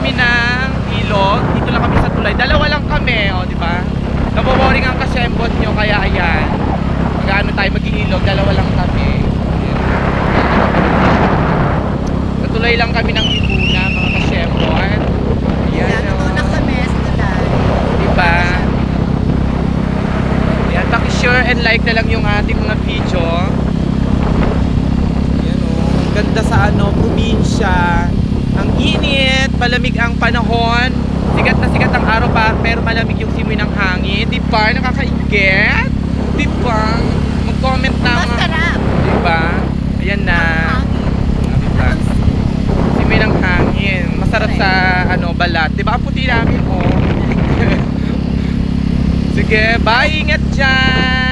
kami ng ilog. Dito lang kami sa tulay. Dalawa lang kami, o, di ba? Naboboring ang kasembot nyo, kaya ayan. Mag-ano tayo mag-iilog, dalawa lang kami. Ayan. Sa tulay lang kami ng Laguna, mga kasembot. Ayan, o. na kami sa tulay. Di ba? Ayan, paki-share and like na lang yung ating mga video. Ayan, o. Ang ganda sa probinsya. Ang init, malamig ang panahon. Sikat na sikat ang araw pa, pero malamig yung simoy ng hangin. Di ba? Nakakainggit? Di ba? Mag-comment na mga. Masarap. Di ba? Ayan na. Di ba? Simoy ng hangin. Masarap sa balat. Di ba? Ang puti namin, oh. Sige, bye. Ingat dyan.